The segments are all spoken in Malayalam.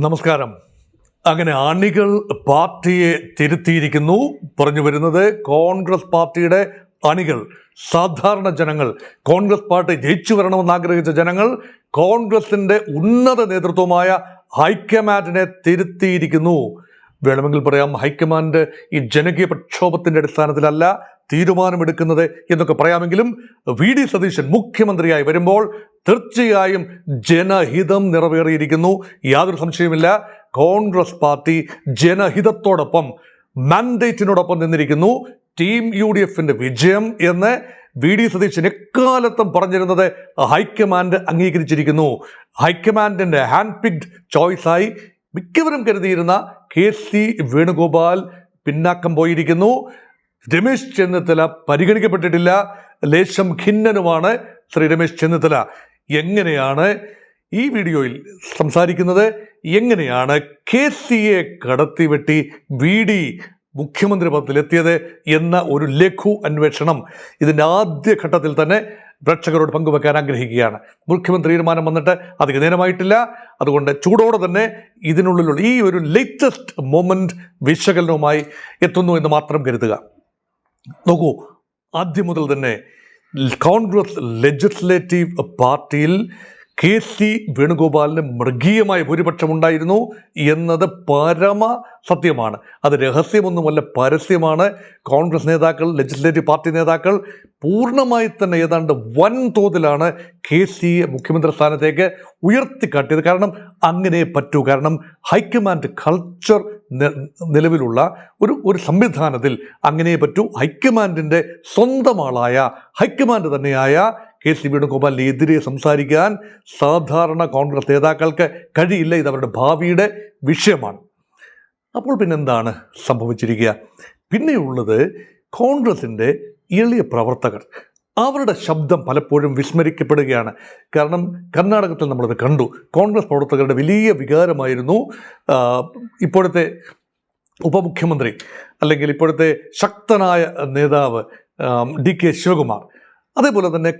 നമസ്കാരം. അങ്ങനെ അണികൾ പാർട്ടിയെ തിരുത്തിയിരിക്കുന്നു. പറഞ്ഞു വരുന്നത് കോൺഗ്രസ് പാർട്ടിയുടെ അണികൾ, സാധാരണ ജനങ്ങൾ, കോൺഗ്രസ് പാർട്ടി ജയിച്ചു വരണമെന്ന് ആഗ്രഹിച്ച ജനങ്ങൾ കോൺഗ്രസിന്റെ ഉന്നത നേതൃത്വമായ ഹൈക്കമാൻഡിനെ തിരുത്തിയിരിക്കുന്നു. വേണമെങ്കിൽ പറയാം, ഹൈക്കമാൻഡ് ഈ ജനകീയ പ്രക്ഷോഭത്തിന്റെ അടിസ്ഥാനത്തിലല്ല തീരുമാനമെടുക്കുന്നത് എന്നൊക്കെ പറയാമെങ്കിലും വി ഡി സതീശൻ മുഖ്യമന്ത്രിയായി വരുമ്പോൾ തീർച്ചയായും ജനഹിതം നിറവേറിയിരിക്കുന്നു. യാതൊരു സംശയമില്ല. കോൺഗ്രസ് പാർട്ടി ജനഹിതത്തോടൊപ്പം, മാൻഡേറ്റിനോടൊപ്പം നിന്നിരിക്കുന്നു. ടീം UDFന്റെ വിജയം എന്ന് വി ഡി സതീശൻ എക്കാലത്തും പറഞ്ഞിരുന്നത് ഹൈക്കമാൻഡ് അംഗീകരിച്ചിരിക്കുന്നു. ഹൈക്കമാൻഡിന്റെ ഹാൻഡ് പിക്ഡ് ചോയ്സായി മിക്കവരും കരുതിയിരുന്ന KC വേണുഗോപാൽ പിന്നാക്കം പോയിരിക്കുന്നു. രമേശ് ചെന്നിത്തല പരിഗണിക്കപ്പെട്ടിട്ടില്ല. ലേശം ഖിന്നനുമാണ് ശ്രീ രമേശ് ചെന്നിത്തല. എങ്ങനെയാണ് ഈ വീഡിയോയിൽ സംസാരിക്കുന്നത്, എങ്ങനെയാണ് KCയെ കടത്തിവെട്ടി VD മുഖ്യമന്ത്രി പദത്തിലെത്തിയത് എന്ന ഒരു ലഘു അന്വേഷണം ഇതിൻ്റെ ആദ്യ ഘട്ടത്തിൽ തന്നെ പ്രേക്ഷകരോട് പങ്കുവെക്കാൻ ആഗ്രഹിക്കുകയാണ്. മുഖ്യമന്ത്രി തീരുമാനം വന്നിട്ട് അധിക നേരമായിട്ടില്ല. അതുകൊണ്ട് ചൂടോടെ തന്നെ ഇതിനുള്ളിലുള്ള ഈ ഒരു ലേറ്റസ്റ്റ് മൊമെന്റ് വിശകലനവുമായി എത്തുന്നു എന്ന് മാത്രം കരുതുക. നോക്കൂ, ആദ്യം മുതൽ തന്നെ കോൺഗ്രസ് ലെജിസ്ലേറ്റീവ് പാർട്ടിയിൽ KC വേണുഗോപാലിന് മൃഗീയമായ ഭൂരിപക്ഷം ഉണ്ടായിരുന്നു എന്നത് പരമ സത്യമാണ്. അത് രഹസ്യമൊന്നുമല്ല, പരസ്യമാണ്. കോൺഗ്രസ് നേതാക്കൾ, ലെജിസ്ലേറ്റീവ് പാർട്ടി നേതാക്കൾ പൂർണ്ണമായി തന്നെ ഏതാണ്ട് വൻതോതിലാണ് KCയെ മുഖ്യമന്ത്രി സ്ഥാനത്തേക്ക് ഉയർത്തിക്കാട്ടിയത്. കാരണം അങ്ങനെ പറ്റൂ. കാരണം ഹൈക്കമാൻഡ് കൾച്ചർ നിലവിലുള്ള ഒരു സംവിധാനത്തിൽ അങ്ങനെ പറ്റൂ. ഹൈക്കമാൻഡിൻ്റെ സ്വന്തം ആളായ, ഹൈക്കമാൻഡ് തന്നെയായ KC വേണുഗോപാലിനെതിരെ സംസാരിക്കാൻ സാധാരണ കോൺഗ്രസ് നേതാക്കൾക്ക് കഴിയില്ല. ഇത് അവരുടെ ഭാവിയുടെ വിഷയമാണ്. അപ്പോൾ പിന്നെന്താണ് സംഭവിച്ചിരിക്കുക? പിന്നെയുള്ളത് കോൺഗ്രസിൻ്റെ എളിയ പ്രവർത്തകർ, അവരുടെ ശബ്ദം പലപ്പോഴും വിസ്മരിക്കപ്പെടുകയാണ്. കാരണം കർണാടകത്തിൽ നമ്മളത് കണ്ടു. കോൺഗ്രസ് പ്രവർത്തകരുടെ വലിയ വികാരമായിരുന്നു ഇപ്പോഴത്തെ ഉപമുഖ്യമന്ത്രി, അല്ലെങ്കിൽ ഇപ്പോഴത്തെ ശക്തനായ നേതാവ് DK ശിവകുമാർ. അതേപോലെ തന്നെ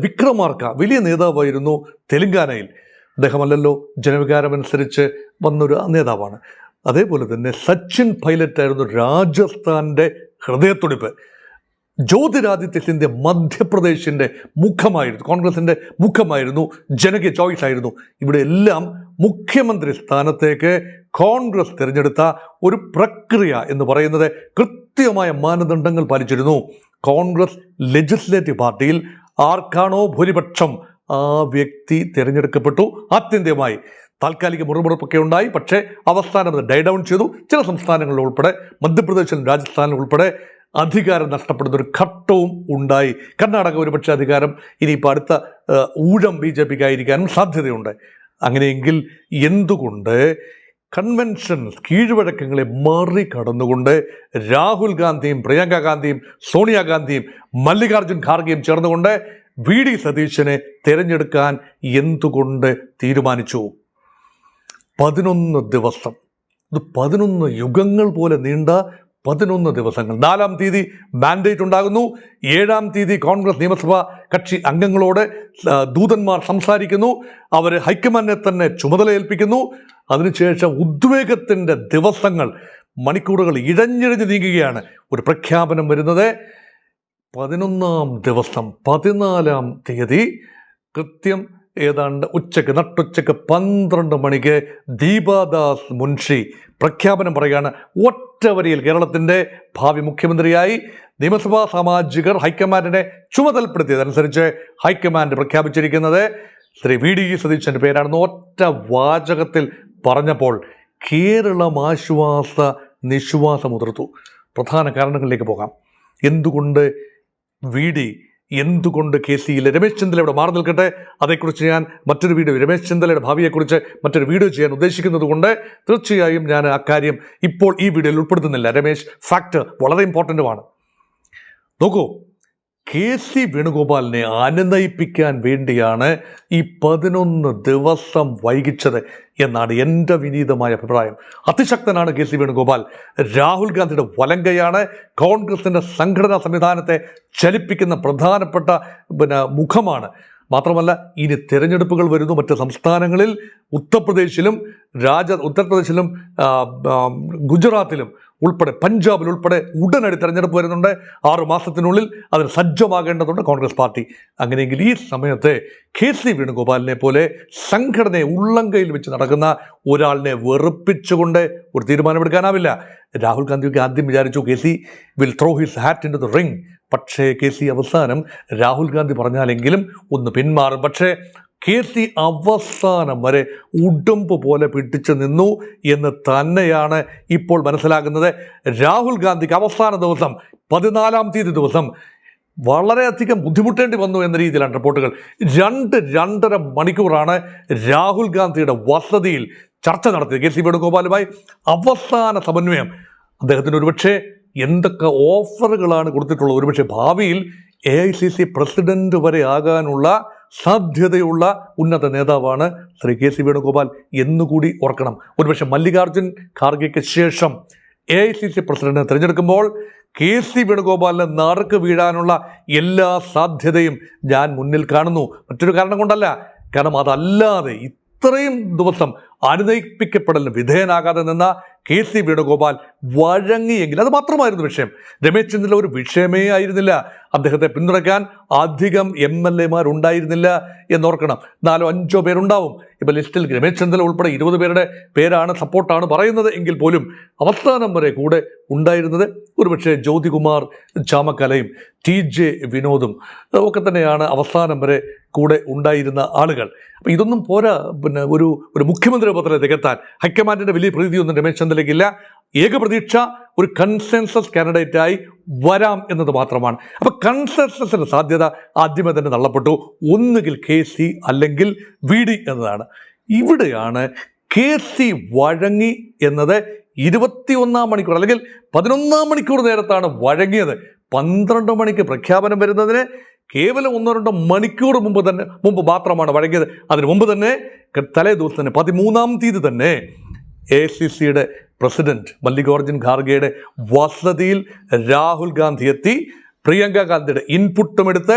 വിക്രമാർക്ക വലിയ നേതാവായിരുന്നു തെലങ്കാനയിൽ. അദ്ദേഹമല്ലല്ലോ ജനവികാരമനുസരിച്ച് വന്നൊരു നേതാവാണ്. അതേപോലെ തന്നെ സച്ചിൻ പൈലറ്റ് ആയിരുന്നു രാജസ്ഥാൻ്റെ ഹൃദയത്തുടിപ്പ്. ജ്യോതിരാദിത്യ സിന്ധ്യ മധ്യപ്രദേശിൻ്റെ മുഖമായിരുന്നു, കോൺഗ്രസിൻ്റെ മുഖമായിരുന്നു, ജനകീയ ചോയ്സ് ആയിരുന്നു. ഇവിടെ എല്ലാം മുഖ്യമന്ത്രി സ്ഥാനത്തേക്ക് കോൺഗ്രസ് തിരഞ്ഞെടുത്ത ഒരു പ്രക്രിയ എന്ന് പറയുന്നത് കൃത്യമായ മാനദണ്ഡങ്ങൾ പാലിച്ചിരുന്നു. കോൺഗ്രസ് ലെജിസ്ലേറ്റീവ് പാർട്ടിയിൽ ആർക്കാണോ ഭൂരിപക്ഷം ആ വ്യക്തി തിരഞ്ഞെടുക്കപ്പെട്ടു. ആത്യന്തികമായി താൽക്കാലിക മുറിമുറുപ്പൊക്കെ ഉണ്ടായി, പക്ഷേ അവസാനം അത് ഡൈ ഡൗൺ ചെയ്തു. ചില സംസ്ഥാനങ്ങളിൽ ഉൾപ്പെടെ, മധ്യപ്രദേശിലും രാജസ്ഥാനിലും ഉൾപ്പെടെ അധികാരം നഷ്ടപ്പെടുന്ന ഒരു ഘട്ടവും ഉണ്ടായി. കർണാടക ഒരുപക്ഷെ അധികാരം ഇനിയിപ്പോൾ അടുത്ത ഊഴം BJPക്ക് ആയിരിക്കാനും സാധ്യതയുണ്ട്. അങ്ങനെയെങ്കിൽ എന്തുകൊണ്ട് കൺവെൻഷൻ കീഴ്വഴക്കങ്ങളെ മറികടന്നുകൊണ്ട് രാഹുൽ ഗാന്ധിയും പ്രിയങ്ക ഗാന്ധിയും സോണിയാഗാന്ധിയും മല്ലികാർജുൻ ഖാർഗെയും ചേർന്നുകൊണ്ട് VD സതീശനെ തിരഞ്ഞെടുക്കാൻ എന്തുകൊണ്ട് തീരുമാനിച്ചു? 11 ദിവസം, ഇത് 11 യുഗങ്ങൾ പോലെ നീണ്ട 11 ദിവസങ്ങൾ. 4-ാം തീയതി മാൻഡേറ്റ് ഉണ്ടാകുന്നു. 7-ാം തീയതി കോൺഗ്രസ് നിയമസഭാ കക്ഷി അംഗങ്ങളോട് ദൂതന്മാർ സംസാരിക്കുന്നു. അവർ ഹൈക്കമാൻഡിനെ തന്നെ ചുമതല ഏൽപ്പിക്കുന്നു. അതിനുശേഷം ഉദ്വേഗത്തിൻ്റെ ദിവസങ്ങൾ, മണിക്കൂറുകൾ ഇഴഞ്ഞിഴഞ്ഞ് നീങ്ങുകയാണ്. ഒരു പ്രഖ്യാപനം വരുന്നത് 11-ാം ദിവസം 14-ാം തീയതി കൃത്യം ഏതാണ്ട് നട്ടുച്ചയ്ക്ക് 12 മണിക്ക് ദീപാദാസ് മുൻഷി പ്രഖ്യാപനം പറയുകയാണ്. ഒറ്റ വരിയിൽ കേരളത്തിൻ്റെ ഭാവി മുഖ്യമന്ത്രിയായി നിയമസഭാ സാമാജികർ ഹൈക്കമാൻഡിനെ ചുമതലപ്പെടുത്തിയതനുസരിച്ച് ഹൈക്കമാൻഡ് പ്രഖ്യാപിച്ചിരിക്കുന്നത് ശ്രീ VD സതീശൻ്റെ പേരാണെന്ന് ഒറ്റ വാചകത്തിൽ പറഞ്ഞപ്പോൾ കേരളം നിശ്വാസമുതിർത്തു. പ്രധാന കാരണങ്ങളിലേക്ക് പോകാം. എന്തുകൊണ്ട് VD, എന്തുകൊണ്ട് KC ഇല്ല? രമേശ് ചെന്നിത്തലയുടെ മാറി നിൽക്കട്ടെ, അതേക്കുറിച്ച് ഞാൻ മറ്റൊരു വീഡിയോ, രമേശ് ചെന്നിത്തലയുടെ ഭാവിയെക്കുറിച്ച് മറ്റൊരു വീഡിയോ ചെയ്യാൻ ഉദ്ദേശിക്കുന്നത് കൊണ്ട് തീർച്ചയായും ഞാൻ അക്കാര്യം ഇപ്പോൾ ഈ വീഡിയോയിൽ ഉൾപ്പെടുത്തുന്നില്ല. രമേശ് ഫാക്ടർ വളരെ ഇമ്പോർട്ടൻറ്റുമാണ്. നോക്കൂ, KC വേണുഗോപാലിനെ അനുനയിപ്പിക്കാൻ വേണ്ടിയാണ് ഈ 11 ദിവസം വൈകിച്ചത് എന്നാണ് എൻ്റെ വിനീതമായ അഭിപ്രായം. അതിശക്തനാണ് KC വേണുഗോപാൽ. രാഹുൽ ഗാന്ധിയുടെ വലങ്കയാണ്. കോൺഗ്രസിൻ്റെ സംഘടനാ സംവിധാനത്തെ ചലിപ്പിക്കുന്ന പ്രധാനപ്പെട്ട മുഖമാണ്. മാത്രമല്ല ഇനി തിരഞ്ഞെടുപ്പുകൾ വരുന്നു മറ്റ് സംസ്ഥാനങ്ങളിൽ. ഉത്തർപ്രദേശിലും ഗുജറാത്തിലും ഉൾപ്പെടെ പഞ്ചാബിൽ ഉൾപ്പെടെ ഉടനടി തെരഞ്ഞെടുപ്പ് വരുന്നുണ്ട്. 6 മാസത്തിനുള്ളിൽ അതിന് സജ്ജമാകേണ്ടതുണ്ട് കോൺഗ്രസ് പാർട്ടി. അങ്ങനെയെങ്കിൽ ഈ സമയത്ത് KC വേണുഗോപാലിനെ പോലെ സംഘടനയെ ഉള്ളംകൈയിൽ വെച്ച് നടക്കുന്ന ഒരാളിനെ വെറുപ്പിച്ചുകൊണ്ട് ഒരു തീരുമാനമെടുക്കാനാവില്ല. രാഹുൽ ഗാന്ധിയൊക്കെ ആദ്യം വിചാരിച്ചു KC will throw his hat into the ring. പക്ഷേ KC അവസാനം രാഹുൽ ഗാന്ധി പറഞ്ഞാലെങ്കിലും ഒന്ന് പിന്മാറും. പക്ഷേ KC അവസാനം വരെ ഉടുമ്പ് പോലെ പിടിച്ചു നിന്നു എന്ന് തന്നെയാണ് ഇപ്പോൾ മനസ്സിലാകുന്നത്. രാഹുൽ ഗാന്ധിക്ക് അവസാന ദിവസം 14-ാം തീയതി ദിവസം വളരെയധികം ബുദ്ധിമുട്ടേണ്ടി വന്നു എന്ന രീതിയിലാണ് റിപ്പോർട്ടുകൾ. 2-2.5 മണിക്കൂറാണ് രാഹുൽ ഗാന്ധിയുടെ വസതിയിൽ ചർച്ച നടത്തിയത് KC വേണുഗോപാലുമായി. അവസാന സമന്വയം അദ്ദേഹത്തിന് ഒരുപക്ഷെ എന്തൊക്കെ ഓഫറുകളാണ് കൊടുത്തിട്ടുള്ളത്. ഒരുപക്ഷെ ഭാവിയിൽ AICC പ്രസിഡന്റ് വരെ ആകാനുള്ള സാധ്യതയുള്ള ഉന്നത നേതാവാണ് ശ്രീ KC വേണുഗോപാൽ എന്നുകൂടി ഓർക്കണം. ഒരുപക്ഷെ മല്ലികാർജുൻ ഖാർഗെക്ക് ശേഷം AICC പ്രസിഡന്റിനെ തിരഞ്ഞെടുക്കുമ്പോൾ KC വേണുഗോപാലിന് നറുക്ക് വീഴാനുള്ള എല്ലാ സാധ്യതയും ഞാൻ മുന്നിൽ കാണുന്നു. മറ്റൊരു കാരണം കൊണ്ടല്ല, കാരണം അതല്ലാതെ ഇത്രയും ദിവസം അനുനയിപ്പിക്കപ്പെടലിന് വിധേയനാകാതെ നിന്ന KC വേണുഗോപാൽ വഴങ്ങിയെങ്കിൽ അത് മാത്രമായിരുന്നു വിഷയം. രമേശ് ചെന്നിത്തല ഒരു വിഷയമേ ആയിരുന്നില്ല. അദ്ദേഹത്തെ പിന്തുണയ്ക്കാൻ അധികം MLA ഉണ്ടായിരുന്നില്ല എന്നോർക്കണം. 4-5 പേരുണ്ടാവും. ഇപ്പം ലിസ്റ്റിൽ രമേശ് ചെന്നിത്തല ഉൾപ്പെടെ 20 പേരുടെ പേരാണ് സപ്പോർട്ടാണ് പറയുന്നത് എങ്കിൽ പോലും അവസാനം വരെ കൂടെ ഉണ്ടായിരുന്നത് ഒരുപക്ഷെ ജ്യോതികുമാർ ചാമക്കലയും TJ വിനോദും ഒക്കെ തന്നെയാണ് അവസാനം വരെ കൂടെ ഉണ്ടായിരുന്ന ആളുകൾ. അപ്പം ഇതൊന്നും പോരാ. പിന്നെ ഒരു മുഖ്യമന്ത്രി പദത്തിൽ തികത്താൻ ഹൈക്കമാൻഡിൻ്റെ വലിയ പ്രീതിയൊന്നും രമേശ് ചെന്നിത്തലയ്ക്കില്ല. ഏക പ്രതീക്ഷ ഒരു കൺസെൻസസ് കാൻഡിഡേറ്റായി വരാം എന്നത് മാത്രമാണ്. അപ്പം കൺസെൻസസിന് സാധ്യത ആദ്യമേ തന്നെ തള്ളപ്പെട്ടു. ഒന്നുകിൽ KC അല്ലെങ്കിൽ VD എന്നതാണ്. ഇവിടെയാണ് KC വഴങ്ങി എന്നത് 21-ാം മണിക്കൂർ അല്ലെങ്കിൽ 11-ാം മണിക്കൂർ നേരത്താണ് വഴങ്ങിയത്. 12 മണിക്ക് പ്രഖ്യാപനം വരുന്നതിന് കേവലം 1-2 മണിക്കൂർ മുമ്പ് മാത്രമാണ് വഴങ്ങിയത്. അതിനു മുമ്പ് തന്നെ തലേ ദിവസം തന്നെ 13-ാം തീയതി തന്നെ AICCയുടെ പ്രസിഡന്റ് മല്ലികാർജുൻ ഖാർഗെയുടെ വസതിയിൽ രാഹുൽ ഗാന്ധി എത്തി. പ്രിയങ്ക ഗാന്ധിയുടെ ഇൻപുട്ടും എടുത്ത്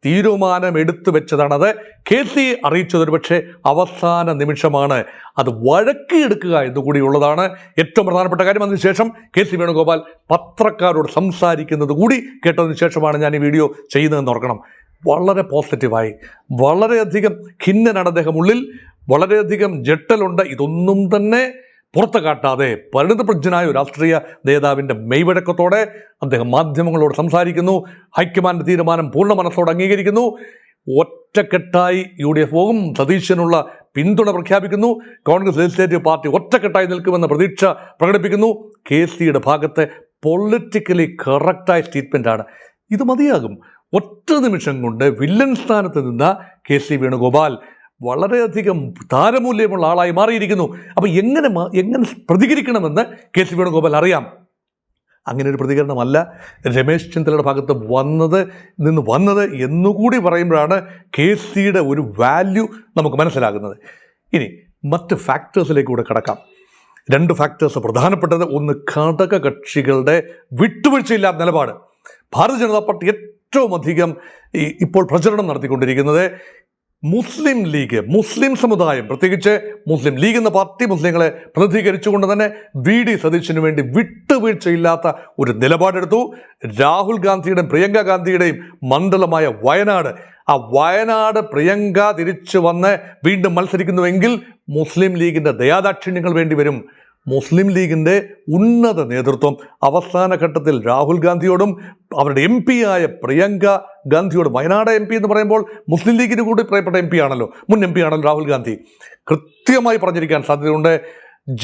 തീരുമാനമെടുത്തു വെച്ചതാണത്. KC അറിയിച്ചത് ഒരുപക്ഷെ അവസാന നിമിഷമാണ്. അത് വഴക്കിയെടുക്കുക എന്നുകൂടിയുള്ളതാണ് ഏറ്റവും പ്രധാനപ്പെട്ട കാര്യം. അതിനുശേഷം KC വേണുഗോപാൽ പത്രക്കാരോട് സംസാരിക്കുന്നത് കൂടി കേട്ടതിന് ശേഷമാണ് ഞാൻ ഈ വീഡിയോ ചെയ്യുന്നതെന്ന് ഓർക്കണം. വളരെ പോസിറ്റീവായി, വളരെയധികം ഖിന്നനാണ് അദ്ദേഹം. ഉള്ളിൽ വളരെയധികം ജട്ടലുണ്ട്. ഇതൊന്നും തന്നെ പുറത്ത് കാട്ടാതെ പരിണിതപ്രജ്ഞനായ ഒരു രാഷ്ട്രീയ നേതാവിൻ്റെ മെയ്വഴക്കത്തോടെ അദ്ദേഹം മാധ്യമങ്ങളോട് സംസാരിക്കുന്നു. ഹൈക്കമാൻഡ് തീരുമാനം പൂർണ്ണ മനസ്സോടെ അംഗീകരിക്കുന്നു. ഒറ്റക്കെട്ടായി UDF പോകും. സതീശനുള്ള പിന്തുണ പ്രഖ്യാപിക്കുന്നു. കോൺഗ്രസ് ലെജിസ്ലേറ്റീവ് പാർട്ടി ഒറ്റക്കെട്ടായി നിൽക്കുമെന്ന പ്രതീക്ഷ പ്രകടിപ്പിക്കുന്നു. KCയുടെ ഭാഗത്തെ പൊളിറ്റിക്കലി കറക്റ്റായ സ്റ്റേറ്റ്മെൻറ്റാണ്. ഇത് മതിയാകും. ഒറ്റ നിമിഷം കൊണ്ട് വില്ലൻ സ്ഥാനത്ത് നിന്ന KC വേണുഗോപാൽ വളരെയധികം താരമൂല്യമുള്ള ആളായി മാറിയിരിക്കുന്നു. അപ്പോൾ എങ്ങനെ പ്രതികരിക്കണമെന്ന് KC വേണുഗോപാൽ അറിയാം. അങ്ങനെ ഒരു പ്രതികരണമല്ല രമേശ് ചെന്നിത്തലയുടെ ഭാഗത്ത് വന്നത് എന്നുകൂടി പറയുമ്പോഴാണ് KCയുടെ ഒരു വാല്യൂ നമുക്ക് മനസ്സിലാകുന്നത്. ഇനി മറ്റ് ഫാക്ടേഴ്സിലേക്ക് കൂടെ കടക്കാം. 2 ഫാക്ടേഴ്സ് പ്രധാനപ്പെട്ടത്. ഒന്ന്, ഘടകകക്ഷികളുടെ വിട്ടുവീഴ്ചയില്ലാത്ത നിലപാട്. ഭാരതീയ ജനതാ പാർട്ടി ഏറ്റവും അധികം ഇപ്പോൾ പ്രചരണം നടത്തിക്കൊണ്ടിരിക്കുന്നത് മുസ്ലിം ലീഗ്, മുസ്ലിം സമുദായം, പ്രത്യേകിച്ച് മുസ്ലിം ലീഗ് എന്ന പാർട്ടി മുസ്ലിങ്ങളെ പ്രതിനിധീകരിച്ചുകൊണ്ട് തന്നെ VD സതീശന് വേണ്ടി വിട്ടുവീഴ്ചയില്ലാത്ത ഒരു നിലപാടെടുത്തു. രാഹുൽ ഗാന്ധിയുടെയും പ്രിയങ്ക ഗാന്ധിയുടെയും മണ്ഡലമായ വയനാട്, ആ വയനാട് പ്രിയങ്ക തിരിച്ചു വന്ന് വീണ്ടും മത്സരിക്കുന്നുവെങ്കിൽ മുസ്ലിം ലീഗിൻ്റെ ദയാദാക്ഷിണ്യങ്ങൾ വേണ്ടി വരും. മുസ്ലിം ലീഗിൻ്റെ ഉന്നത നേതൃത്വം അവസാന ഘട്ടത്തിൽ രാഹുൽ ഗാന്ധിയോടും അവരുടെ MP ആയ പ്രിയങ്ക ഗാന്ധിയോടും, വയനാട് MP എന്ന് പറയുമ്പോൾ മുസ്ലിം ലീഗിന് കൂടി പ്രിയപ്പെട്ട MP ആണല്ലോ, മുൻ MP ആണല്ലോ രാഹുൽ ഗാന്ധി, കൃത്യമായി പറഞ്ഞിരിക്കാൻ സാധ്യതയുണ്ട്.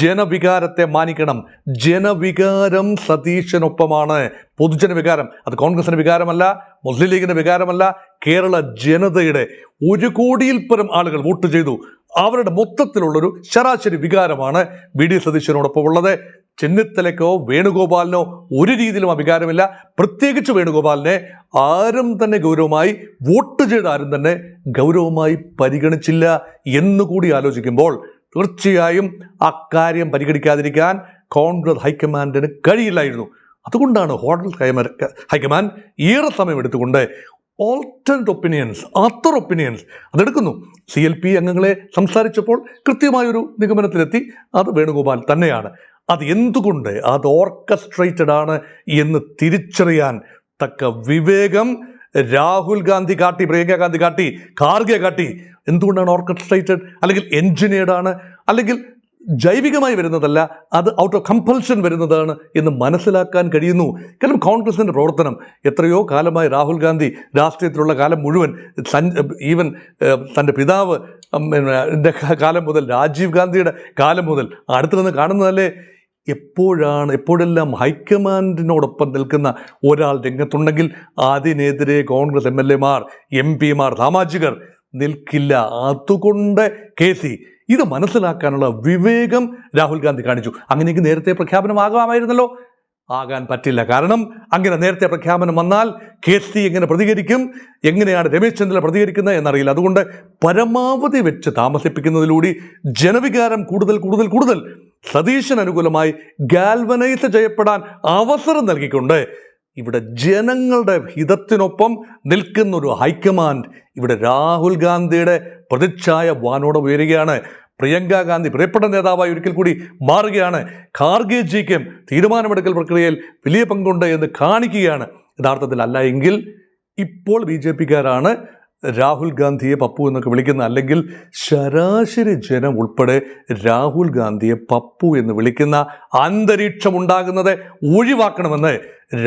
ജനവികാരത്തെ മാനിക്കണം. ജനവികാരം സതീശനൊപ്പമാണ്. പൊതുജന വികാരം. അത് കോൺഗ്രസിൻ്റെ വികാരമല്ല, മുസ്ലിം ലീഗിൻ്റെ വികാരമല്ല, കേരള ജനതയുടെ 1 കോടിയിൽ പരം ആളുകൾ വോട്ട് ചെയ്തു. അവരുടെ മൊത്തത്തിലുള്ളൊരു ശരാശരി വികാരമാണ് VD സതീശനോടൊപ്പം ഉള്ളത്. ചെന്നിത്തലയ്ക്കോ വേണുഗോപാലിനോ ഒരു രീതിയിലും ആ വികാരമില്ല. പ്രത്യേകിച്ച് വേണുഗോപാലിനെ ആരും തന്നെ ഗൗരവമായി, വോട്ട് ചെയ്ത ആരും തന്നെ ഗൗരവമായി പരിഗണിച്ചില്ല എന്നുകൂടി ആലോചിക്കുമ്പോൾ തീർച്ചയായും അക്കാര്യം പരിഗണിക്കാതിരിക്കാൻ കോൺഗ്രസ് ഹൈക്കമാൻഡിന് കഴിയില്ലായിരുന്നു. അതുകൊണ്ടാണ് ഹൈക്കമാൻഡ് ഏറെ സമയം എടുത്തുകൊണ്ട് ഓൾട്ടർനേറ്റ് ഒപ്പീനിയൻസ്, അതർ ഒപ്പീനിയൻസ് അതെടുക്കുന്നു. CLP അംഗങ്ങളെ സംസാരിച്ചപ്പോൾ കൃത്യമായൊരു നിഗമനത്തിലെത്തി, അത് വേണുഗോപാൽ തന്നെയാണ്. അത് എന്തുകൊണ്ട് അത് ഓർക്കസ്ട്രേറ്റഡ് ആണ് എന്ന് തിരിച്ചറിയാൻ തക്ക വിവേകം രാഹുൽ ഗാന്ധി കാട്ടി, പ്രിയങ്ക ഗാന്ധി കാട്ടി, ഖാർഗെ കാട്ടി. എന്തുകൊണ്ടാണ് ഓർക്കസ്ട്രേറ്റഡ്, അല്ലെങ്കിൽ എൻജിനീയർഡ് ആണ്, അല്ലെങ്കിൽ ജൈവികമായി വരുന്നതല്ല, അത് ഔട്ട് ഓഫ് കമ്പൽഷൻ വരുന്നതാണ് എന്ന് മനസ്സിലാക്കാൻ കഴിയുന്നു. കാരണം കോൺഗ്രസിൻ്റെ പ്രവർത്തനം എത്രയോ കാലമായി, രാഹുൽ ഗാന്ധി രാഷ്ട്രീയത്തിലുള്ള കാലം മുഴുവൻ, ഈവൻ തൻ്റെ പിതാവ് കാലം മുതൽ, രാജീവ് ഗാന്ധിയുടെ കാലം മുതൽ അടുത്ത് നിന്ന് കാണുന്നതല്ലേ. എപ്പോഴെല്ലാം ഹൈക്കമാൻഡിനോടൊപ്പം നിൽക്കുന്ന ഒരാൾ രംഗത്തുണ്ടെങ്കിൽ അതിനെതിരെ കോൺഗ്രസ് MLA മാർ, MP മാർ, സാമാജികർ നിൽക്കില്ല. അതുകൊണ്ട് KC ഇത് മനസ്സിലാക്കാനുള്ള വിവേകം രാഹുൽ ഗാന്ധി കാണിച്ചു. അങ്ങനെയെങ്കിൽ നേരത്തെ പ്രഖ്യാപനമാകാമായിരുന്നല്ലോ. ആകാൻ പറ്റില്ല. കാരണം അങ്ങനെ നേരത്തെ പ്രഖ്യാപനം വന്നാൽ KC എങ്ങനെ പ്രതികരിക്കും, എങ്ങനെയാണ് രമേശ് ചെന്നിത്തല പ്രതികരിക്കുന്നത് എന്നറിയില്ല. അതുകൊണ്ട് പരമാവധി വെച്ച് താമസിപ്പിക്കുന്നതിലൂടെ ജനവികാരം കൂടുതൽ സതീശന് അനുകൂലമായി ഗാൽവനൈസ് ചെയ്യപ്പെടാൻ അവസരം നൽകിക്കൊണ്ട് ഇവിടെ ജനങ്ങളുടെ ഹിതത്തിനൊപ്പം നിൽക്കുന്ന ഒരു ഹൈക്കമാൻഡ് ഇവിടെ രാഹുൽ ഗാന്ധിയുടെ പ്രതിച്ഛായ വാനോടെ ഉയരുകയാണ്. പ്രിയങ്ക ഗാന്ധി പ്രിയപ്പെട്ട നേതാവായി ഒരിക്കൽ കൂടി മാറുകയാണ്. ഖാർഗെജിക്കും തീരുമാനമെടുക്കൽ പ്രക്രിയയിൽ വലിയ പങ്കുണ്ട് എന്ന് കാണിക്കുകയാണ്. യഥാർത്ഥത്തിൽ അല്ല എങ്കിൽ ഇപ്പോൾ BJP-കാരാണ് രാഹുൽ ഗാന്ധിയെ പപ്പു എന്നൊക്കെ വിളിക്കുന്ന, അല്ലെങ്കിൽ ശരാശരി ജനം ഉൾപ്പെടെ രാഹുൽ ഗാന്ധിയെ പപ്പു എന്ന് വിളിക്കുന്ന അന്തരീക്ഷം ഉണ്ടാകുന്നത് ഒഴിവാക്കണമെന്ന്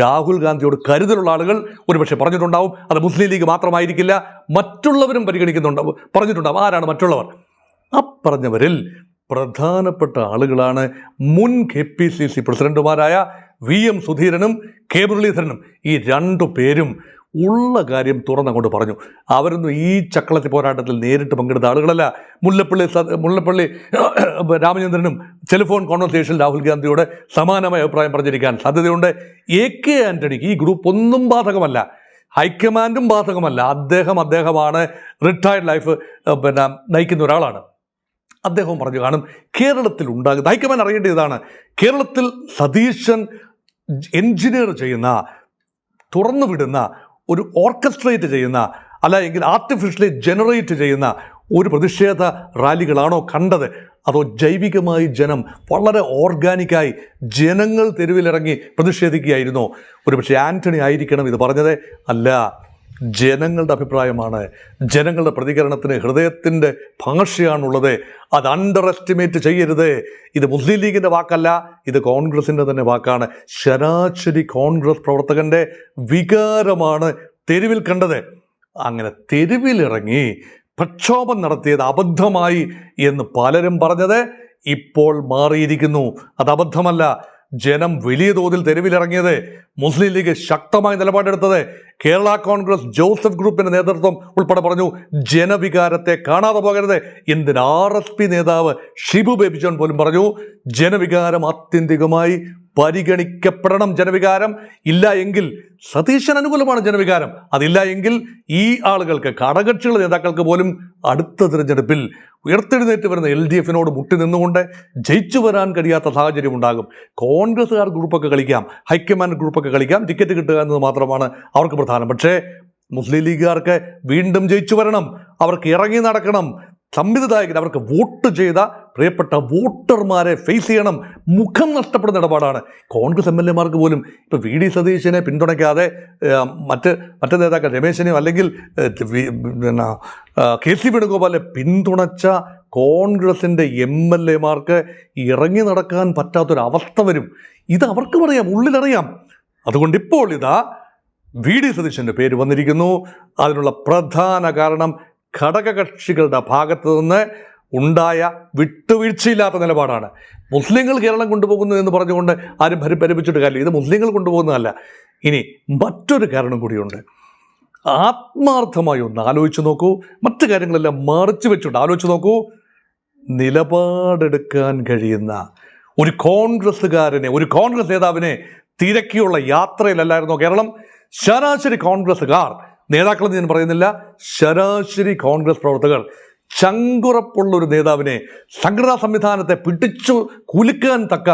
രാഹുൽ ഗാന്ധിയോട് കരുതലുള്ള ആളുകൾ ഒരുപക്ഷെ പറഞ്ഞിട്ടുണ്ടാവും. അത് മുസ്ലിം ലീഗ് മാത്രമായിരിക്കില്ല, മറ്റുള്ളവരും പറഞ്ഞിട്ടുണ്ടാവും. ആരാണ് മറ്റുള്ളവർ? പറഞ്ഞവരിൽ പ്രധാനപ്പെട്ട ആളുകളാണ് മുൻ KPCC പ്രസിഡന്റുമാരായ VM സുധീരനും K മുരളീധരനും. ഈ രണ്ടു പേരും ഉള്ള കാര്യം തുറന്നങ്ങോട്ട് പറഞ്ഞു. അവരൊന്നും ഈ ചക്കളത്തി പോരാട്ടത്തിൽ നേരിട്ട് പങ്കെടുത്ത ആളുകളല്ല. മുല്ലപ്പള്ളി രാമചന്ദ്രനും ടെലിഫോൺ കോൺവെർസേഷനിൽ രാഹുൽ ഗാന്ധിയോട് സമാനമായ അഭിപ്രായം പറഞ്ഞിരിക്കാൻ സാധ്യതയുണ്ട്. AK ആന്റണിക്ക് ഈ ഗ്രൂപ്പ് ഒന്നും ബാധകമല്ല, ഹൈക്കമാൻഡും ബാധകമല്ല. അദ്ദേഹമാണ് റിട്ടയർഡ് ലൈഫ് നയിക്കുന്ന ഒരാളാണ്. അദ്ദേഹം പറഞ്ഞു കാണും കേരളത്തിൽ ഉണ്ടാകുന്ന, ഹൈക്കമാൻഡ് അറിയേണ്ട ഇതാണ്, കേരളത്തിൽ സതീശൻ എൻജിനീയർ ചെയ്യുന്ന, തുറന്നു വിടുന്ന, ഒരു ഓർക്കസ്ട്രേറ്റ് ചെയ്യുന്ന, അല്ല എങ്കിൽ ആർട്ടിഫിഷ്യലി ജനറേറ്റ് ചെയ്യുന്ന ഒരു പ്രതിഷേധ റാലികളാണോ കണ്ടത്? അതോ ജൈവികമായി ജനം വളരെ ഓർഗാനിക്കായി ജനങ്ങൾ തെരുവിലിറങ്ങി പ്രതിഷേധിക്കുകയായിരുന്നോ? ഒരുപക്ഷെ ആന്റണി ആയിരിക്കണം ഇത് പറഞ്ഞത്. അല്ല, ജനങ്ങളുടെ അഭിപ്രായമാണ്. ജനങ്ങളുടെ പ്രതികരണത്തിന് ഹൃദയത്തിൻ്റെ ഭാഷയാണുള്ളത്. അത് അണ്ടർ എസ്റ്റിമേറ്റ് ചെയ്യരുത്. ഇത് മുസ്ലിം ലീഗിൻ്റെ വാക്കല്ല, ഇത് കോൺഗ്രസിൻ്റെ തന്നെ വാക്കാണ്. ശരാശരി കോൺഗ്രസ് പ്രവർത്തകൻ്റെ വികാരമാണ് തെരുവിൽ കണ്ടത്. അങ്ങനെ തെരുവിലിറങ്ങി പ്രക്ഷോഭം നടത്തിയത് അബദ്ധമായി എന്ന് പലരും പറഞ്ഞത് ഇപ്പോൾ മാറിയിരിക്കുന്നു. അത് അബദ്ധമല്ല. ജനം വലിയ തോതിൽ തെരുവിലിറങ്ങിയത്, മുസ്ലിം ലീഗ് ശക്തമായ നിലപാടെടുത്തത്, കേരള കോൺഗ്രസ് ജോസഫ് ഗ്രൂപ്പിന്റെ നേതൃത്വം ഉൾപ്പെടെ പറഞ്ഞു ജനവികാരത്തെ കാണാതെ പോകരുത്. എന്തിന് RSP നേതാവ് ഷിബു ബേബി ജോൺ പോലും പറഞ്ഞു ജനവികാരം ആത്യന്തികമായി പരിഗണിക്കപ്പെടണം. ജനവികാരം ഇല്ല എങ്കിൽ സതീശൻ അനുകൂലമാണ് ജനവികാരം, അതില്ല എങ്കിൽ ഈ ആളുകൾക്ക്, ഘടകകക്ഷികളുടെ നേതാക്കൾക്ക് പോലും അടുത്ത തിരഞ്ഞെടുപ്പിൽ ഉയർത്തെഴുന്നേറ്റ് വരുന്ന LDF-നോട് മുട്ടി നിന്നുകൊണ്ട് ജയിച്ചു വരാൻ കഴിയാത്ത സാഹചര്യം ഉണ്ടാകും. കോൺഗ്രസ്സുകാർ ഗ്രൂപ്പൊക്കെ കളിക്കാം, ഹൈക്കമാൻഡ് ഗ്രൂപ്പൊക്കെ കളിക്കാം, ടിക്കറ്റ് കിട്ടുക എന്നത് മാത്രമാണ് അവർക്ക് പ്രധാനം. പക്ഷേ മുസ്ലിം ലീഗുകാർക്ക് വീണ്ടും ജയിച്ചു വരണം, അവർക്ക് ഇറങ്ങി നടക്കണം. സംവിധായകൻ അവർക്ക് വോട്ട് ചെയ്ത പ്രിയപ്പെട്ട വോട്ടർമാരെ ഫേസ് ചെയ്യണം. മുഖം നഷ്ടപ്പെടുന്ന ഇടപാടാണ്. കോൺഗ്രസ് MLA-മാർക്ക് പോലും ഇപ്പോൾ VD സതീശനെ പിന്തുണയ്ക്കാതെ മറ്റ് നേതാക്കൾ രമേശനെയോ അല്ലെങ്കിൽ KC വേണുഗോപാലെ പിന്തുണച്ച കോൺഗ്രസിൻ്റെ MLA-മാർക്ക് ഇറങ്ങി നടക്കാൻ പറ്റാത്തൊരവസ്ഥ വരും. ഇത് അവർക്കും അറിയാം, ഉള്ളിലറിയാം. അതുകൊണ്ട് ഇപ്പോൾ VD സതീശൻ്റെ പേര് വന്നിരിക്കുന്നു. അതിനുള്ള പ്രധാന കാരണം ഘടകകക്ഷികളുടെ ഭാഗത്തു നിന്ന് ഉണ്ടായ വിട്ടുവീഴ്ചയില്ലാത്ത നിലപാടാണ്. മുസ്ലിങ്ങൾ കേരളം കൊണ്ടുപോകുന്നു എന്ന് പറഞ്ഞുകൊണ്ട് ആരും പരിഭ്രമിച്ചിട്ട് കാര്യമില്ല. ഇത് മുസ്ലിങ്ങൾ കൊണ്ടുപോകുന്നതല്ല. ഇനി മറ്റൊരു കാരണം കൂടിയുണ്ട്. ആത്മാർത്ഥമായി ഒന്ന് ആലോചിച്ച് നോക്കൂ. മറ്റു കാര്യങ്ങളെല്ലാം മറിച്ച് വെച്ചുകൊണ്ട് ആലോചിച്ച് നോക്കൂ. നിലപാടെടുക്കാൻ കഴിയുന്ന ഒരു കോൺഗ്രസ്സുകാരനെ, ഒരു കോൺഗ്രസ് നേതാവിനെ തിരക്കിയുള്ള യാത്രയിലല്ലായിരുന്നോ കേരളം? ശരാശരി കോൺഗ്രസ്സുകാർ, നേതാക്കളെന്ന് ഞാൻ പറയുന്നില്ല, ശരാശരി കോൺഗ്രസ് പ്രവർത്തകർ, ചങ്കുറപ്പുള്ളൊരു നേതാവിനെ, സംഘടനാ സംവിധാനത്തെ പിടിച്ചു കുലുക്കാൻ തക്ക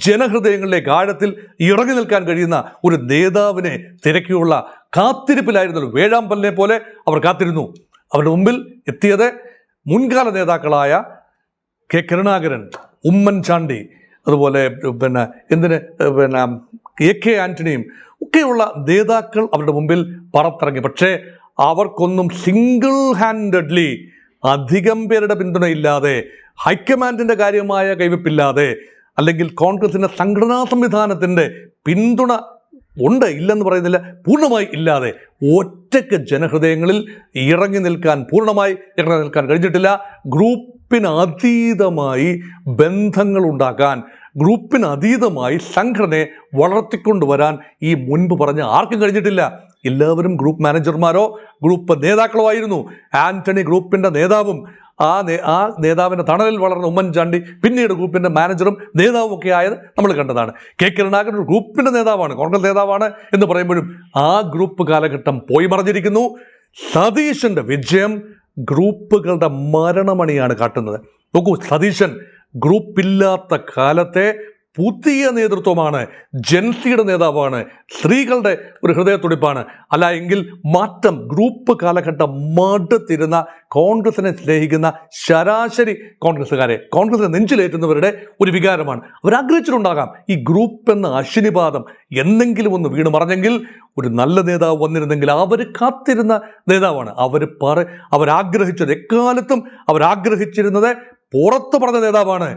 ജനഹൃദയങ്ങളിലേക്ക് ആഴത്തിൽ ഇറങ്ങി നിൽക്കാൻ കഴിയുന്ന ഒരു നേതാവിനെ തിരക്കിയുള്ള കാത്തിരിപ്പിലായിരുന്നല്ലോ. വേഴാമ്പലിനെ പോലെ അവർ കാത്തിരുന്നു. അവരുടെ മുമ്പിൽ എത്തിയത് മുൻകാല നേതാക്കളായ കെ കരുണാകരൻ, ഉമ്മൻചാണ്ടി, അതുപോലെ AK ആന്റണിയും ഒക്കെയുള്ള നേതാക്കൾ അവരുടെ മുമ്പിൽ പറത്തിറങ്ങി. പക്ഷേ അവർക്കൊന്നും സിംഗിൾ ഹാൻഡഡ്ലി, അധികം പേരുടെ പിന്തുണയില്ലാതെ, ഹൈക്കമാൻഡിന്റെ കാര്യമായ കൈവപ്പില്ലാതെ, അല്ലെങ്കിൽ കോൺഗ്രസിന്റെ സംഘടനാ സംവിധാനത്തിന്റെ പിന്തുണ ഉണ്ട്, ഇല്ലെന്ന് പറയുന്നില്ല, പൂർണ്ണമായി ഇല്ലാതെ ഒറ്റയ്ക്ക് ജനഹൃദയങ്ങളിൽ പൂർണ്ണമായി ഇറങ്ങി നിൽക്കാൻ കഴിഞ്ഞിട്ടില്ല. ഗ്രൂപ്പിനതീതമായി ബന്ധങ്ങൾ ഉണ്ടാക്കാൻ, ഗ്രൂപ്പിനതീതമായി സംഘടനയെ വളർത്തിക്കൊണ്ടുവരാൻ ഈ മുൻപ് പറഞ്ഞ ആർക്കും കഴിഞ്ഞിട്ടില്ല. എല്ലാവരും ഗ്രൂപ്പ് മാനേജർമാരോ ഗ്രൂപ്പ് നേതാക്കളോ ആയിരുന്നു. ആന്റണി ഗ്രൂപ്പിന്റെ നേതാവും ആ നേതാവിൻ്റെ തണലിൽ വളർന്ന ഉമ്മൻചാണ്ടി പിന്നീട് ഗ്രൂപ്പിൻ്റെ മാനേജറും നേതാവും ഒക്കെ ആയത് നമ്മൾ കണ്ടതാണ്. കെ കരുണാകരൻ ഒരു ഗ്രൂപ്പിൻ്റെ നേതാവാണ്, കോൺഗ്രസ് നേതാവാണ് എന്ന് പറയുമ്പോഴും ആ ഗ്രൂപ്പ് കാലഘട്ടം പോയി മറിഞ്ഞിരിക്കുന്നു. സതീശൻ്റെ വിജയം ഗ്രൂപ്പുകളുടെ മരണമണിയാണ് കാട്ടുന്നത്. നോക്കൂ, സതീശൻ ഗ്രൂപ്പില്ലാത്ത കാലത്തെ പുതിയ നേതൃത്വമാണ്, ജൻസിയുടെ നേതാവാണ്, സ്ത്രീകളുടെ ഒരു ഹൃദയത്തുടിപ്പാണ്. അല്ല എങ്കിൽ മാറ്റം, ഗ്രൂപ്പ് കാലഘട്ടം മടുത്തിരുന്ന കോൺഗ്രസിനെ സ്നേഹിക്കുന്ന ശരാശരി കോൺഗ്രസിനെ നെഞ്ചിലേറ്റുന്നവരുടെ ഒരു വികാരമാണ്. അവരാഗ്രഹിച്ചിട്ടുണ്ടാകാം ഈ ഗ്രൂപ്പ് എന്ന അശ്വിനിപാദം എന്തെങ്കിലും ഒന്ന് വീണ് മറഞ്ഞെങ്കിൽ ഒരു നല്ല നേതാവ് വന്നിരുന്നെങ്കിൽ. അവർ കാത്തിരുന്ന നേതാവാണ്. അവരാഗ്രഹിച്ചത്, എക്കാലത്തും അവരാഗ്രഹിച്ചിരുന്നത് പുറത്തു പറഞ്ഞ നേതാവാണ്.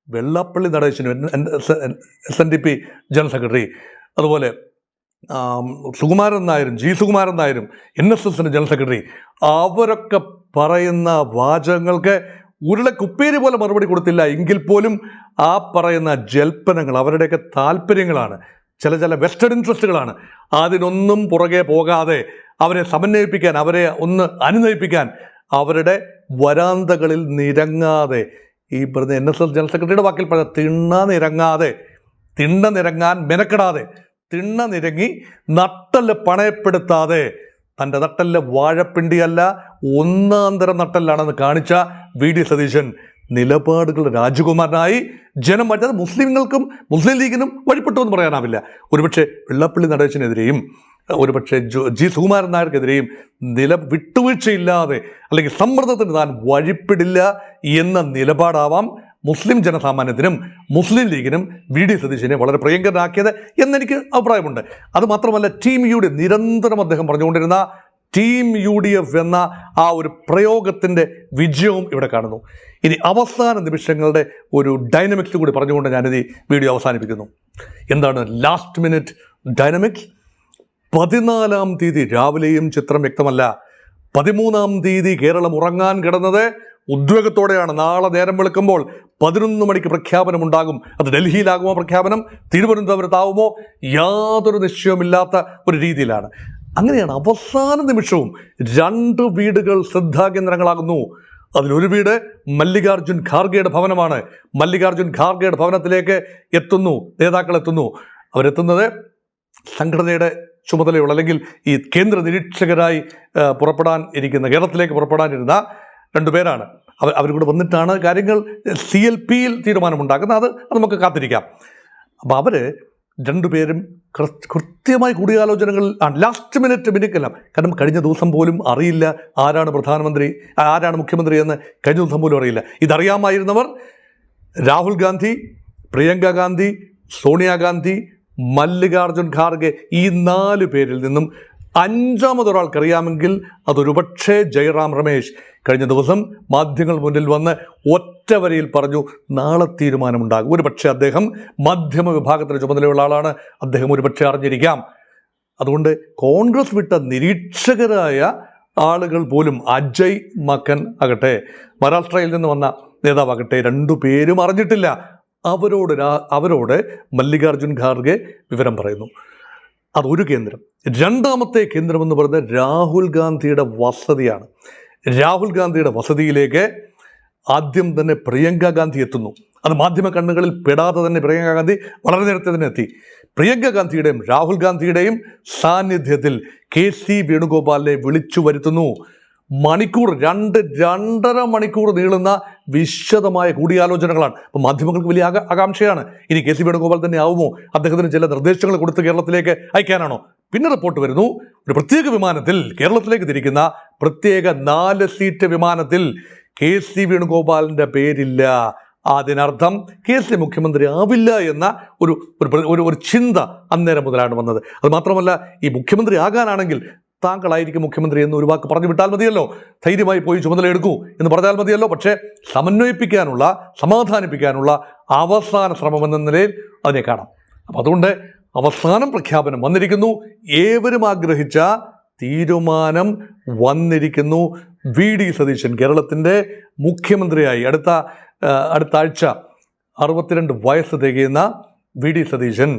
വെള്ളാപ്പള്ളി നടേശനും SNDP ജനറൽ സെക്രട്ടറി, അതുപോലെ സുകുമാരൻ നായരും സുകുമാരൻ നായരും NSSന്റെ ജനറൽ സെക്രട്ടറി, അവരൊക്കെ പറയുന്ന വാചകങ്ങൾക്ക് ഉരുളക്കുപ്പേരി പോലെ മറുപടി കൊടുത്തില്ല എങ്കിൽ പോലും ആ പറയുന്ന ജൽപ്പനങ്ങൾ അവരുടെയൊക്കെ താല്പര്യങ്ങളാണ്, ചില വെസ്റ്റേൺ ഇൻട്രസ്റ്റുകളാണ്. അതിനൊന്നും പുറകെ പോകാതെ അവരെ സമന്വയിപ്പിക്കാൻ, അവരെ ഒന്ന് അനുനയിപ്പിക്കാൻ, അവരുടെ വരാന്തകളിൽ നിരങ്ങാതെ, ഈ പറഞ്ഞ NSS ജനറൽ സെക്രട്ടറിയുടെ വാക്കിൽ പറഞ്ഞ തിണ്ണ നിരങ്ങാൻ മെനക്കെടാതെ, തിണ്ണ നിരങ്ങി നട്ടല് പണയപ്പെടുത്താതെ, തൻ്റെ നട്ടല് വാഴപ്പിണ്ടിയല്ല ഒന്നാന്തരം നട്ടലാണെന്ന് കാണിച്ച VD സതീശൻ നിലപാടുകളുടെ രാജകുമാരനായി ജനം മാറ്റത് മുസ്ലിങ്ങൾക്കും മുസ്ലിം ലീഗിനും വഴിപ്പെട്ടു എന്ന് പറയാനാവില്ല. ഒരുപക്ഷെ വെള്ളാപ്പള്ളി നടേശനെതിരെയും ഒരുപക്ഷെ സുകുമാരൻ നായർക്കെതിരെയും വിട്ടുവീഴ്ചയില്ലാതെ, അല്ലെങ്കിൽ സമ്മർദ്ദത്തിന് താൻ വഴിപ്പെടില്ല എന്ന നിലപാടാവാം മുസ്ലിം ജനസാമാന്യത്തിനും മുസ്ലിം ലീഗിനും VD സതീശനെ വളരെ പ്രിയങ്കരനാക്കിയത് എന്നെനിക്ക് അഭിപ്രായമുണ്ട്. അതുമാത്രമല്ല, ടീം UDF നിരന്തരം അദ്ദേഹം പറഞ്ഞുകൊണ്ടിരുന്ന ടീം UDF എന്ന ആ ഒരു പ്രയോഗത്തിൻ്റെ വിജയവും ഇവിടെ കാണുന്നു. ഇനി അവസാന നിമിഷങ്ങളുടെ ഒരു ഡൈനമിക്സ് കൂടി പറഞ്ഞുകൊണ്ട് ഞാനിത് വീഡിയോ അവസാനിപ്പിക്കുന്നു. എന്താണ് ലാസ്റ്റ് മിനിറ്റ് ഡൈനമിക്സ്? 14-ാം തീയതി രാവിലെയും ചിത്രം വ്യക്തമല്ല. 13-ാം തീയതി കേരളം ഉറങ്ങാൻ കിടന്നത് ഉദ്വേഗത്തോടെയാണ്. നാളെ നേരം വെളുക്കുമ്പോൾ 11 മണിക്ക് പ്രഖ്യാപനമുണ്ടാകും. അത് ഡൽഹിയിലാകുമോ പ്രഖ്യാപനം, തിരുവനന്തപുരത്താവുമോ, യാതൊരു നിശ്ചയവുമില്ലാത്ത ഒരു രീതിയിലാണ്. അങ്ങനെയാണ് അവസാന നിമിഷവും 2 വീടുകൾ ശ്രദ്ധാകേന്ദ്രങ്ങളാകുന്നു. അതിലൊരു വീട് മല്ലികാർജുൻ ഖാർഗെയുടെ ഭവനമാണ്. മല്ലികാർജുൻ ഖാർഗെയുടെ ഭവനത്തിലേക്ക് നേതാക്കൾ എത്തുന്നു. അവരെത്തുന്നത് സംഘടനയുടെ ചുമതലയുള്ള, അല്ലെങ്കിൽ ഈ കേന്ദ്ര നിരീക്ഷകരായി കേരളത്തിലേക്ക് പുറപ്പെടാനിരുന്ന 2 പേരാണ്. അവർ കൂടെ വന്നിട്ടാണ് കാര്യങ്ങൾ CLPയിൽ തീരുമാനമുണ്ടാക്കുന്നത്. അത് നമുക്ക് കാത്തിരിക്കാം. അപ്പോൾ അവർ 2 പേരും കൃത്യമായി കൂടിയാലോചനകളിൽ ലാസ്റ്റ് മിനിറ്റെല്ലാം. കാരണം കഴിഞ്ഞ ദിവസം പോലും അറിയില്ല ആരാണ് മുഖ്യമന്ത്രി എന്ന് കഴിഞ്ഞ ദിവസം പോലും അറിയില്ല. ഇതറിയാമായിരുന്നവർ രാഹുൽ ഗാന്ധി, പ്രിയങ്ക ഗാന്ധി, സോണിയാഗാന്ധി, മല്ലികാർജുൻ ഖാർഗെ, ഈ 4 പേരിൽ നിന്നും 5-മതൊരാൾക്കറിയാമെങ്കിൽ അതൊരുപക്ഷേ ജയറാം രമേശ്. കഴിഞ്ഞ ദിവസം മാധ്യമങ്ങൾ മുന്നിൽ വന്ന് ഒറ്റ വരിയിൽ പറഞ്ഞു നാളെ തീരുമാനമുണ്ടാകും. ഒരുപക്ഷെ അദ്ദേഹം മാധ്യമ വിഭാഗത്തിന് ചുമതലയുള്ള ആളാണ്, അദ്ദേഹം ഒരുപക്ഷെ അറിഞ്ഞിരിക്കാം. അതുകൊണ്ട് കോൺഗ്രസ് വിട്ട നിരീക്ഷകരായ ആളുകൾ പോലും, അജയ് മക്കൻ ആകട്ടെ, മഹാരാഷ്ട്രയിൽ നിന്ന് വന്ന നേതാവാകട്ടെ, 2 പേരും അറിഞ്ഞിട്ടില്ല. അവരോട് മല്ലികാർജുൻ ഖാർഗെ വിവരം പറയുന്നു. അതൊരു കേന്ദ്രം. 2-ാമത്തെ കേന്ദ്രം എന്ന് പറയുന്നത് രാഹുൽ ഗാന്ധിയുടെ വസതിയാണ്. രാഹുൽ ഗാന്ധിയുടെ വസതിയിലേക്ക് ആദ്യം തന്നെ പ്രിയങ്ക ഗാന്ധി എത്തുന്നു. അത് മാധ്യമ കണ്ണുകളിൽ പെടാതെ തന്നെ പ്രിയങ്ക ഗാന്ധി വളരെ നേരത്തെ തന്നെ എത്തി. പ്രിയങ്ക ഗാന്ധിയുടെയും രാഹുൽ ഗാന്ധിയുടെയും സാന്നിധ്യത്തിൽ KC വേണുഗോപാലിനെ വിളിച്ചു വരുത്തുന്നു. മണിക്കൂർ 2-2.5 മണിക്കൂർ നീളുന്ന വിശദമായ കൂടിയാലോചനകളാണ്. അപ്പം മാധ്യമങ്ങൾക്ക് വലിയ ആകാംക്ഷയാണ്, ഇനി കെ സി വേണുഗോപാൽ തന്നെ ആവുമോ, അദ്ദേഹത്തിന് ചില നിർദ്ദേശങ്ങൾ കൊടുത്ത് കേരളത്തിലേക്ക് അയക്കാനാണോ? പിന്നെ റിപ്പോർട്ട് വരുന്നു, ഒരു പ്രത്യേക വിമാനത്തിൽ കേരളത്തിലേക്ക് തിരിക്കുന്ന പ്രത്യേക 4 സീറ്റ് വിമാനത്തിൽ കെ സി വേണുഗോപാലിൻ്റെ പേരില്ല. അതിനർത്ഥം കെ സി മുഖ്യമന്ത്രി ആവില്ല എന്ന ഒരു ചിന്ത അന്നേരം മുതലാണ് വന്നത്. അത് മാത്രമല്ല, ഈ മുഖ്യമന്ത്രി ആകാനാണെങ്കിൽ താങ്കളായിരിക്കും മുഖ്യമന്ത്രി എന്ന് ഒരു വാക്ക് പറഞ്ഞു വിട്ടാൽ മതിയല്ലോ, ധൈര്യമായി പോയി ചുമതല എടുക്കൂ എന്ന് പറഞ്ഞാൽ മതിയല്ലോ. പക്ഷേ സമന്വയിപ്പിക്കാനുള്ള, സമാധാനിപ്പിക്കാനുള്ള അവസാന ശ്രമം എന്ന നിലയിൽ അതിനെ കാണാം. അപ്പം അതുകൊണ്ട് അവസാനം പ്രഖ്യാപനം വന്നിരിക്കുന്നു, ഏവരും ആഗ്രഹിച്ച തീരുമാനം വന്നിരിക്കുന്നു. വി ഡി സതീശൻ കേരളത്തിൻ്റെ മുഖ്യമന്ത്രിയായി അടുത്ത ആഴ്ച 62 വയസ്സ് തികയുന്ന വി ഡി സതീശൻ,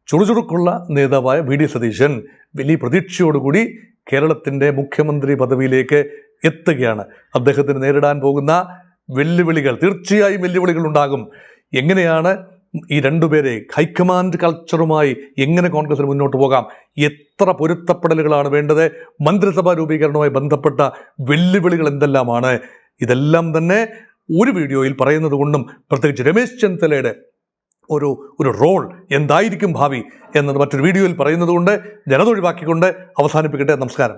ചുറുചുറുക്കുള്ള നേതാവായ വി ഡി സതീശൻ വലിയ പ്രതീക്ഷയോടുകൂടി കേരളത്തിൻ്റെ മുഖ്യമന്ത്രി പദവിയിലേക്ക് എത്തുകയാണ്. അദ്ദേഹത്തിന് നേരിടാൻ പോകുന്ന വെല്ലുവിളികൾ, തീർച്ചയായും വെല്ലുവിളികൾ ഉണ്ടാകും. എങ്ങനെയാണ് ഈ രണ്ടുപേരെ ഹൈക്കമാൻഡ് കൾച്ചറുമായി എങ്ങനെ കോൺഗ്രസിന് മുന്നോട്ട് പോകാം, എത്ര പൊരുത്തപ്പെടലുകളാണ് വേണ്ടത്, മന്ത്രിസഭാ രൂപീകരണവുമായി ബന്ധപ്പെട്ട വെല്ലുവിളികൾ എന്തെല്ലാമാണ്, ഇതെല്ലാം തന്നെ ഒരു വീഡിയോയിൽ പറയുന്നത് കൊണ്ടും പ്രത്യേകിച്ച് രമേശ് ചെന്നിത്തലയുടെ ഒരു റോൾ എന്തായിരിക്കും ഭാവി എന്നത് മറ്റൊരു വീഡിയോയിൽ പറയുന്നത് കൊണ്ട് ജനത ഒഴിവാക്കിക്കൊണ്ട് അവസാനിപ്പിക്കട്ടെ. നമസ്കാരം.